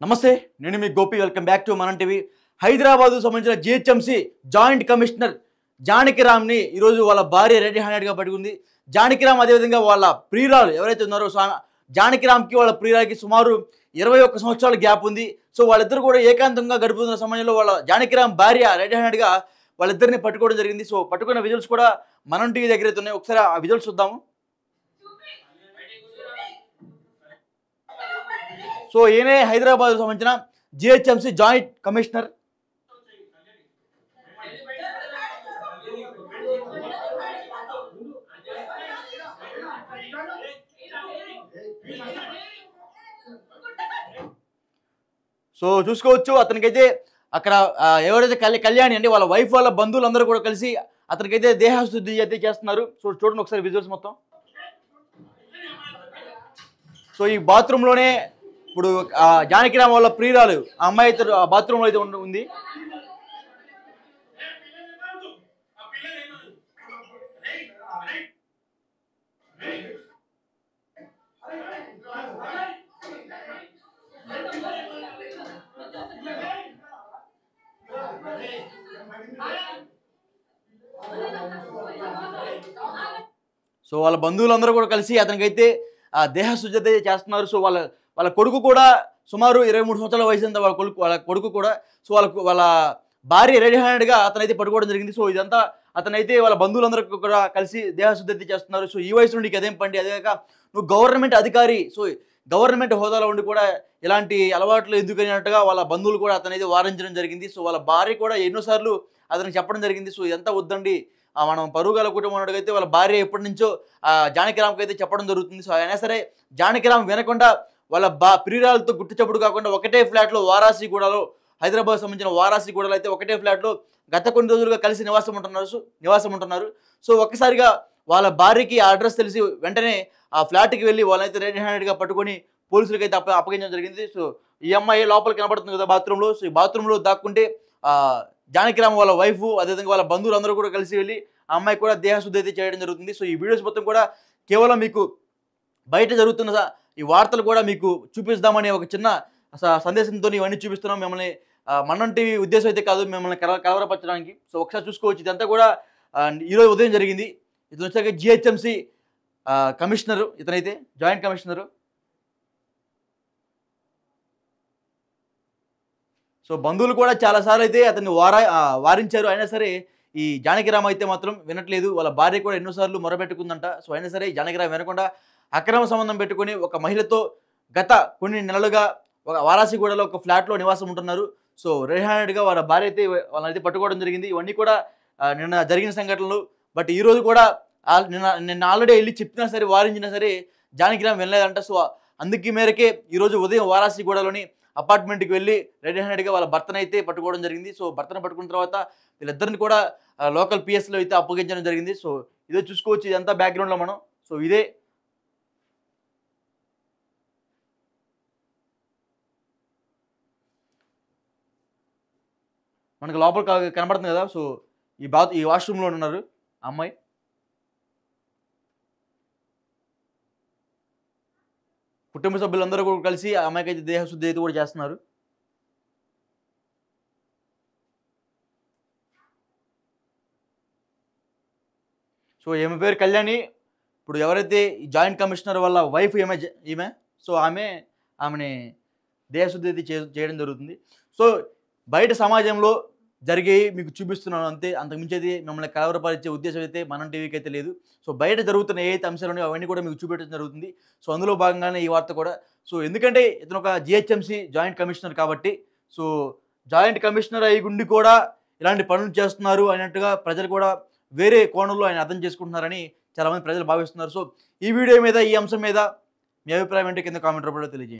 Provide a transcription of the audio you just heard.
నమస్తే, నేను మీ Gopi. Welcome back to మనం టీవీ. హైదరాబాద్కు సంబంధించిన జిహెచ్ఎంసీ జాయింట్ కమిషనర్ జానకిరామ్ని ఈరోజు వాళ్ళ భార్య రెడ్ హ్యాండెడ్గా పట్టుకుంది. జానకిరామ్ అదేవిధంగా వాళ్ళ ప్రియురాలు ఎవరైతే ఉన్నారో జానకిరామ్కి వాళ్ళ ప్రియురాలకి సుమారు 21 సంవత్సరాల గ్యాప్ ఉంది. సో వాళ్ళిద్దరు కూడా ఏకాంతంగా గడుపుతున్న సమయంలో వాళ్ళ జానకిరామ్ భార్య రెడ్ హ్యాండెడ్గా వాళ్ళిద్దరిని పట్టుకోవడం జరిగింది. సో పట్టుకున్న విజువల్స్ కూడా మనం టీవీ దగ్గర అయితే ఉన్నాయి. ఒకసారి ఆ విజువల్స్ చూద్దాము. సో ఈయనే హైదరాబాద్ సంబంధించిన జిహెచ్ఎంసీ జాయింట్ కమిషనర్. సో చూసుకోవచ్చు, అతనికైతే అక్కడ ఎవరైతే కళ్యాణి అంటే వాళ్ళ వైఫ్ వాళ్ళ బంధువులందరూ కూడా కలిసి అతనికైతే దేహశుద్ధి అయితే చేస్తున్నారు. సో చూడండి ఒకసారి విజువల్స్ మొత్తం. సో ఈ బాత్రూంలోనే ఇప్పుడు జానకిరామ్ వాళ్ళ ప్రియురాలు ఆ అమ్మాయి అయితే ఆ బాత్రూంలో అయితే ఉంది. సో వాళ్ళ బంధువులందరూ కూడా కలిసి అతనికైతే దేహశుద్ధి అయితే చేస్తున్నారు. సో వాళ్ళ కొడుకు కూడా సుమారు 23 సంవత్సరాల వయసు అంతా వాళ్ళ కొడుకు కూడా. సో వాళ్ళ భార్య రెడీ హ్యాండెడ్గా అతనైతే పట్టుకోవడం జరిగింది. సో ఇదంతా అతనైతే వాళ్ళ బంధువులందరూ కూడా కలిసి దేహశుద్ధి చేస్తున్నారు. సో ఈ వయసు నుండి అదేం పండి, అదే కాక నువ్వు గవర్నమెంట్ అధికారి, సో గవర్నమెంట్ హోదాలో ఉండి కూడా ఇలాంటి అలవాట్లు ఎందుకు అన్నట్టుగా వాళ్ళ బంధువులు కూడా అతనైతే వారించడం జరిగింది. సో వాళ్ళ భార్య కూడా ఎన్నోసార్లు అతనికి చెప్పడం జరిగింది. సో ఇదంతా వద్దండి, మనం పరుగుల కుటుంబం అయితే వాళ్ళ భార్య ఎప్పటి నుంచో జానకిరామ్కి అయితే చెప్పడం జరుగుతుంది. సో అయినా సరే జానకిరామ్ వినకుండా వాళ్ళ ప్రియురాలతో గుట్టు చప్పుడు కాకుండా ఒకటే ఫ్లాట్లో వారాసిగూడలో, హైదరాబాద్ సంబంధించిన వారాసిగూడలో అయితే ఒకటే ఫ్లాట్లో గత కొన్ని రోజులుగా కలిసి నివాసం ఉంటున్నారు. సో ఒక్కసారిగా వాళ్ళ భార్యకి ఆ అడ్రస్ తెలిసి వెంటనే ఆ ఫ్లాట్కి వెళ్ళి వాళ్ళైతే రెడ్ హ్యాండెడ్గా పట్టుకొని పోలీసులకి అయితే అప్పగించడం జరిగింది. సో ఈ అమ్మాయి లోపల కనబడుతుంది కదా బాత్రూంలో. సో ఈ బాత్రూంలో దాక్కుంటే జానకిరామ్ వాళ్ళ వైఫ్ అదేవిధంగా వాళ్ళ బంధువులు అందరూ కూడా కలిసి వెళ్ళి ఆ అమ్మాయి కూడా దేహశుద్ధి అయితే చేయడం జరుగుతుంది. సో ఈ వీడియోస్ మొత్తం కూడా కేవలం మీకు బయట జరుగుతున్న ఈ వార్తలు కూడా మీకు చూపిస్తామనే ఒక చిన్న సందేశంతో ఇవన్నీ చూపిస్తున్నాం. మిమ్మల్ని మనం టీవీ ఉద్దేశం అయితే కాదు, మిమ్మల్ని కలవరపరచడానికి. సో ఒకసారి చూసుకోవచ్చు, ఇదంతా కూడా ఈరోజు ఉదయం జరిగింది. ఇతను వచ్చాక జిహెచ్ఎంసీ కమిషనరు, ఇతనైతే జాయింట్ కమిషనరు. సో బంధువులు కూడా చాలాసార్లు అయితే అతన్ని వారించారు. అయినా సరే ఈ జానకిరామ్ అయితే మాత్రం వినట్లేదు. వాళ్ళ భార్య కూడా ఎన్నోసార్లు మొరబెట్టుకుందంట. సో అయినా సరే జానకిరామ్ వినకుండా అక్రమ సంబంధం పెట్టుకుని ఒక మహిళతో గత కొన్ని నెలలుగా ఒక వారాసిగూడలో ఒక ఫ్లాట్లో నివాసం ఉంటున్నారు. సో రెడ్ హ్యాండెడ్గా వాళ్ళ భార్య అయితే వాళ్ళనైతే పట్టుకోవడం జరిగింది. ఇవన్నీ కూడా నిన్న జరిగిన సంఘటనలు. బట్ ఈరోజు కూడా నిన్న ఆల్రెడీ వెళ్ళి చెప్పినా సరే, వారించినా సరే జానకిరామ్ వినలేదంట. సో అందుకే మేరకే ఈరోజు ఉదయం వారాసిగూడలోని అపార్ట్మెంట్కి వెళ్ళి రెడ్ హ్యాండెడ్గా వాళ్ళ భర్తను అయితే పట్టుకోవడం జరిగింది. సో భర్తను పట్టుకున్న తర్వాత వీళ్ళిద్దరిని కూడా లోకల్ పిఎస్లో అయితే అప్పగించడం జరిగింది. సో ఇదే చూసుకోవచ్చు, ఇదంతా బ్యాక్గ్రౌండ్లో మనం. సో ఇదే మనకు లోపల కనబడుతుంది కదా. సో ఈ వాష్రూమ్లో ఉన్నారు అమ్మాయి. కుటుంబ సభ్యులందరూ కూడా కలిసి ఆ అమ్మాయికి అయితే దేహశుద్ధి అయితే కూడా చేస్తున్నారు. సో ఈమె పేరు కళ్యాణి. ఇప్పుడు ఎవరైతే ఈ జాయింట్ కమిషనర్ వాళ్ళ వైఫ్ ఈమె సో ఆమెని దేహశుద్ధి అయితే చేయడం జరుగుతుంది. సో బయట సమాజంలో జరిగే మీకు చూపిస్తున్నాను అంతే, అంతకుమించి అయితే మిమ్మల్ని కలవరపరిచే ఉద్దేశం అయితే మనం టీవీకి అయితే లేదు. సో బయట జరుగుతున్న ఏదైతే అంశాలు ఉన్నాయో అవన్నీ కూడా మీకు చూపించడం జరుగుతుంది. సో అందులో భాగంగానే ఈ వార్త కూడా. సో ఎందుకంటే ఇతను ఒక జిహెచ్ఎంసీ జాయింట్ కమిషనర్ కాబట్టి, సో జాయింట్ కమిషనర్ అయ్యి గుండి కూడా ఇలాంటి పనులు చేస్తున్నారు అన్నట్టుగా ప్రజలు కూడా వేరే కోణంలో ఆయన అర్థం చేసుకుంటున్నారని చాలామంది ప్రజలు భావిస్తున్నారు. సో ఈ వీడియో మీద, ఈ అంశం మీద మీ అభిప్రాయం ఏంటో కింద కామెంట్ రూపంలో తెలియజేయండి.